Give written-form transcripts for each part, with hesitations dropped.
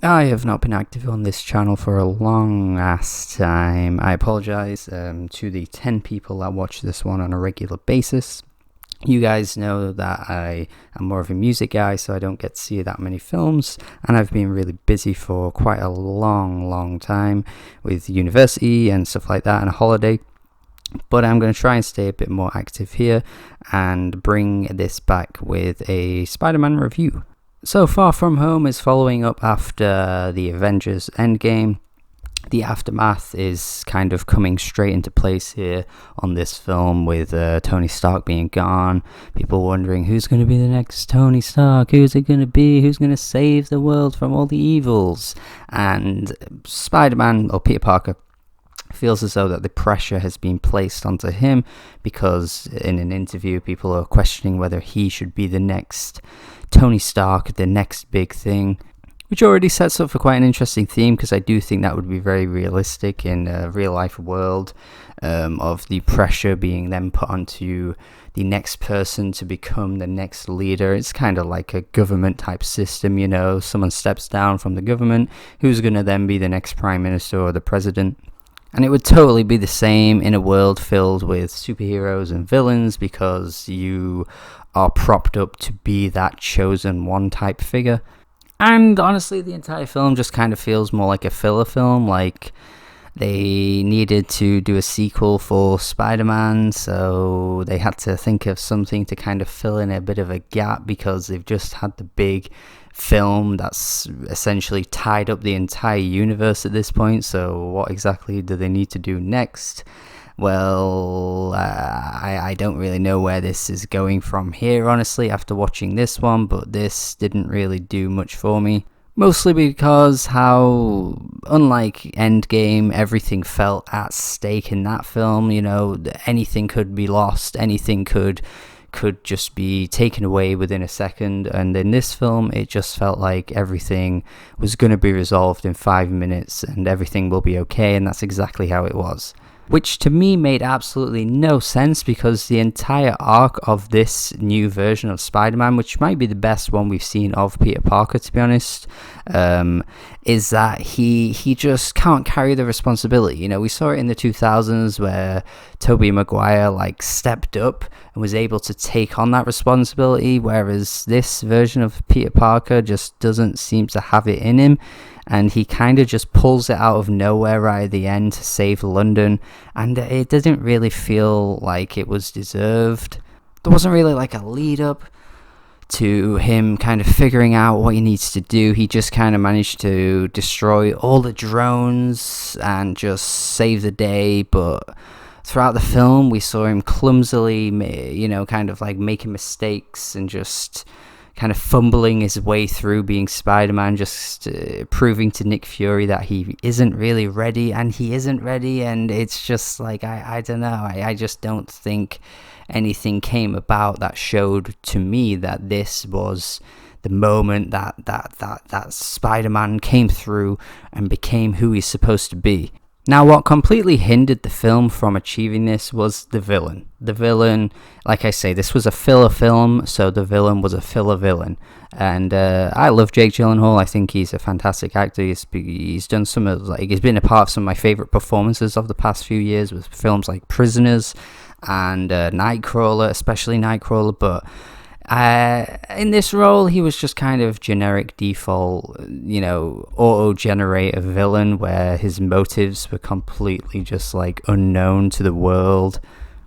I have not been active on this channel for a long ass time. I apologise to the 10 people that watch this one on a regular basis. You guys know that I am more of a music guy, so I don't get to see that many films, and I've been really busy for quite a long time with university and stuff like that and a holiday. But I'm going to try and stay a bit more active here and bring this back with a Spider-Man review. So Far From Home is following up after the Avengers Endgame. The aftermath is kind of coming straight into place here on this film with Tony Stark being gone. People wondering who's going to be the next Tony Stark, who's it going to be, who's going to save the world from all the evils. And Spider-Man, or Peter Parker, feels as though that the pressure has been placed onto him because in an interview people are questioning whether he should be the next Tony Stark, the next big thing, which already sets up for quite an interesting theme because I do think that would be very realistic in a real life world, of the pressure being then put onto the next person to become the next leader. It's kind of like a government type system, someone steps down from the government, who's going to then be the next prime minister or the president. And it would totally be the same in a world filled with superheroes and villains because you are propped up to be that chosen one type figure. And honestly, the entire film just kind of feels more like a filler film, like they needed to do a sequel for Spider-Man, so they had to think of something to kind of fill in a bit of a gap because they've just had the big film that's essentially tied up the entire universe at this point. So what exactly do they need to do next? Well, I don't really know where this is going from here, honestly, after watching this one, but this didn't really do much for me. Mostly because how, unlike Endgame, everything felt at stake in that film. Anything could be lost, anything could just be taken away within a second, and in this film it just felt like everything was going to be resolved in 5 minutes and everything will be okay, and that's exactly how it was. Which to me made absolutely no sense because the entire arc of this new version of Spider-Man, which might be the best one we've seen of Peter Parker, to be honest, is that he just can't carry the responsibility. We saw it in the 2000s where Tobey Maguire stepped up and was able to take on that responsibility, whereas this version of Peter Parker just doesn't seem to have it in him. And he kind of just pulls it out of nowhere right at the end to save London, and it didn't really feel like it was deserved. There wasn't really a lead up to him kind of figuring out what he needs to do. He just kind of managed to destroy all the drones and just save the day, but throughout the film we saw him clumsily, kind of making mistakes and just kind of fumbling his way through being Spider-Man, just proving to Nick Fury that he isn't really ready, and he isn't ready, and it's just I don't know, I just don't think anything came about that showed to me that this was the moment that Spider-Man came through and became who he's supposed to be. Now, what completely hindered the film from achieving this was the villain. The villain, like I say, this was a filler film, so the villain was a filler villain. And I love Jake Gyllenhaal. I think he's a fantastic actor. He's done he's been a part of some of my favorite performances of the past few years with films like Prisoners and Nightcrawler, especially Nightcrawler. But in this role, he was just kind of generic default, auto-generator villain where his motives were completely just unknown to the world.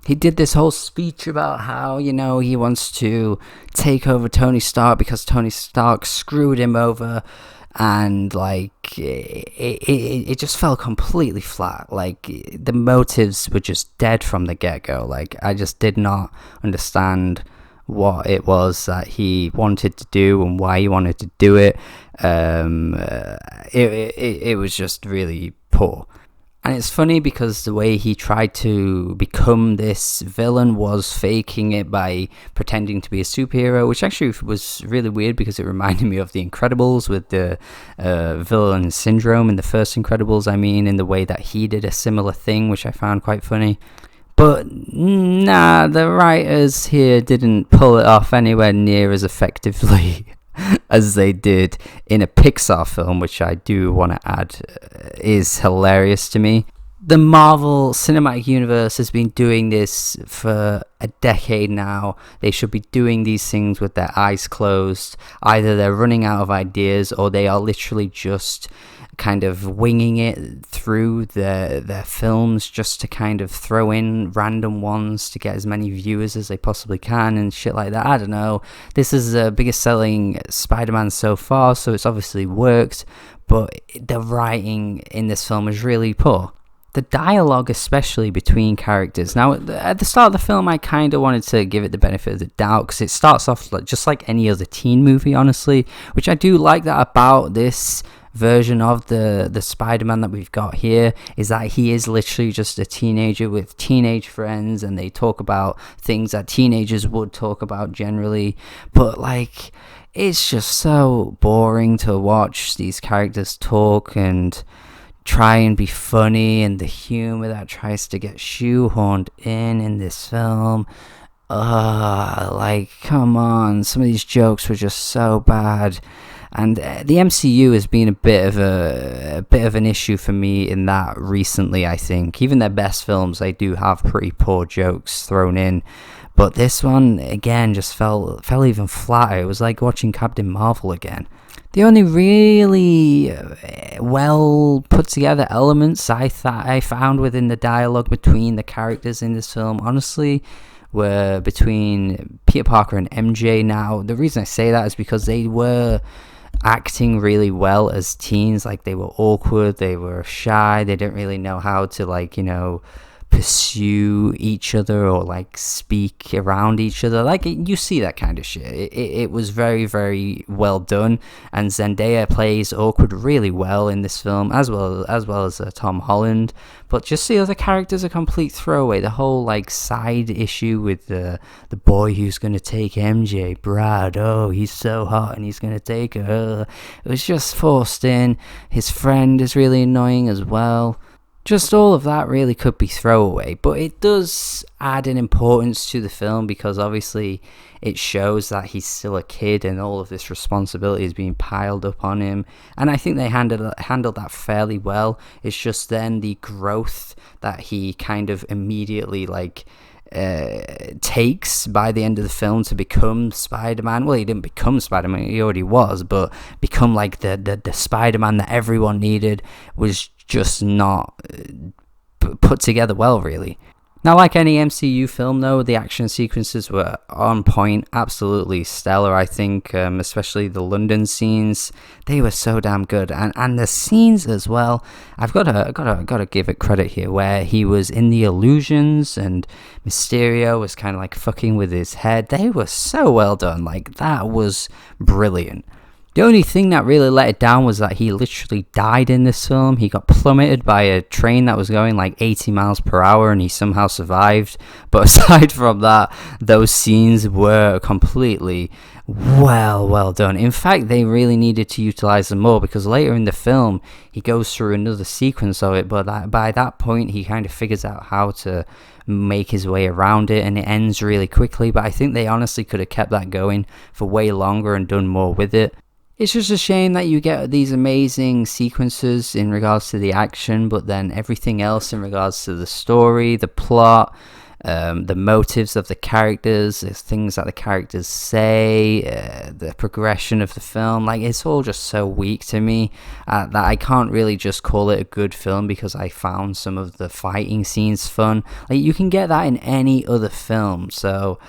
He did this whole speech about how, he wants to take over Tony Stark because Tony Stark screwed him over, and it just fell completely flat. The motives were just dead from the get-go. I just did not understand what it was that he wanted to do and why he wanted to do it. It was just really poor. And it's funny because the way he tried to become this villain was faking it by pretending to be a superhero, which actually was really weird because it reminded me of The Incredibles with the villain syndrome in the first Incredibles, in the way that he did a similar thing, which I found quite funny. But nah, the writers here didn't pull it off anywhere near as effectively as they did in a Pixar film, which I do want to add is hilarious to me. The Marvel Cinematic Universe has been doing this for a decade now. They should be doing these things with their eyes closed. Either they're running out of ideas, or they are literally just kind of winging it through their films, just to kind of throw in random ones to get as many viewers as they possibly can and shit like that. I don't know. This is the biggest selling Spider-Man so far, so it's obviously worked, but the writing in this film is really poor. The dialogue, especially between characters. Now, at the start of the film, I kind of wanted to give it the benefit of the doubt, because it starts off just like any other teen movie, honestly, which I do like that about this version of the Spider-Man that we've got here, is that he is literally just a teenager with teenage friends, and they talk about things that teenagers would talk about generally, but like, it's just so boring to watch these characters talk and try and be funny, and the humor that tries to get shoehorned in this film. Like, come on, some of these jokes were just so bad. And the MCU has been a bit of an issue for me in that recently. I think even their best films, they do have pretty poor jokes thrown in, but this one again just fell even flatter. It was like watching Captain Marvel again. The only really well put together elements I found within the dialogue between the characters in this film, honestly, were between Peter Parker and MJ. Now, the reason I say that is because they were acting really well as teens. Like, they were awkward, they were shy, they didn't really know how to, like, you know, pursue each other or like speak around each other. Like, you see that kind of shit. It was very, very well done, and Zendaya plays awkward really well in this film, as well as Tom Holland. But just the other characters are complete throwaway. The whole like side issue with the boy who's gonna take MJ, Brad. Oh, he's so hot and he's gonna take her. It was just forced in. His friend is really annoying as well. Just all of that really could be throwaway, but it does add an importance to the film, because obviously it shows that he's still a kid and all of this responsibility is being piled up on him, and I think they handled that fairly well. It's just then the growth that he kind of immediately like takes by the end of the film to become Spider-Man. Well, he didn't become Spider-Man, he already was, but become like the Spider-Man that everyone needed was just not put together well, really. Now, like any MCU film, though, the action sequences were on point, absolutely stellar, I think, especially the London scenes. They were so damn good, and the scenes as well. I've got to give it credit here, where he was in the illusions and Mysterio was kind of like fucking with his head. They were so well done. Like, that was brilliant. The only thing that really let it down was that he literally died in this film. He got plummeted by a train that was going like 80 miles per hour and he somehow survived. But aside from that, those scenes were completely well done. In fact, they really needed to utilize them more, because later in the film, he goes through another sequence of it, but by that point, he kind of figures out how to make his way around it, and it ends really quickly. But I think they honestly could have kept that going for way longer and done more with it. It's just a shame that you get these amazing sequences in regards to the action, but then everything else in regards to the story, the plot, the motives of the characters, the things that the characters say, the progression of the film, like, it's all just so weak to me that I can't really just call it a good film because I found some of the fighting scenes fun. Like, you can get that in any other film. So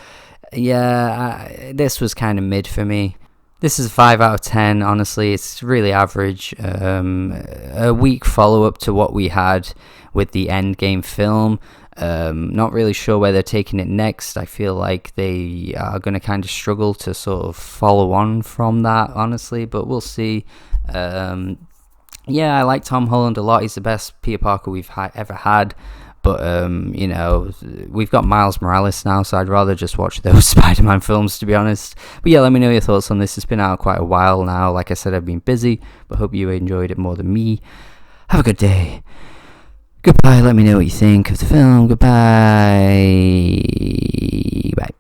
yeah, this was kind of mid for me. This is a 5 out of 10, honestly. It's really average. A weak follow-up to what we had with the Endgame film. Not really sure where they're taking it next. I feel like they are going to kind of struggle to sort of follow on from that, honestly, but we'll see. Yeah, I like Tom Holland a lot. He's the best Peter Parker we've ever had. But, you know, we've got Miles Morales now, so I'd rather just watch those Spider-Man films, to be honest. But yeah, let me know your thoughts on this. It's been out quite a while now. Like I said, I've been busy, but hope you enjoyed it more than me. Have a good day. Goodbye. Let me know what you think of the film. Goodbye. Bye.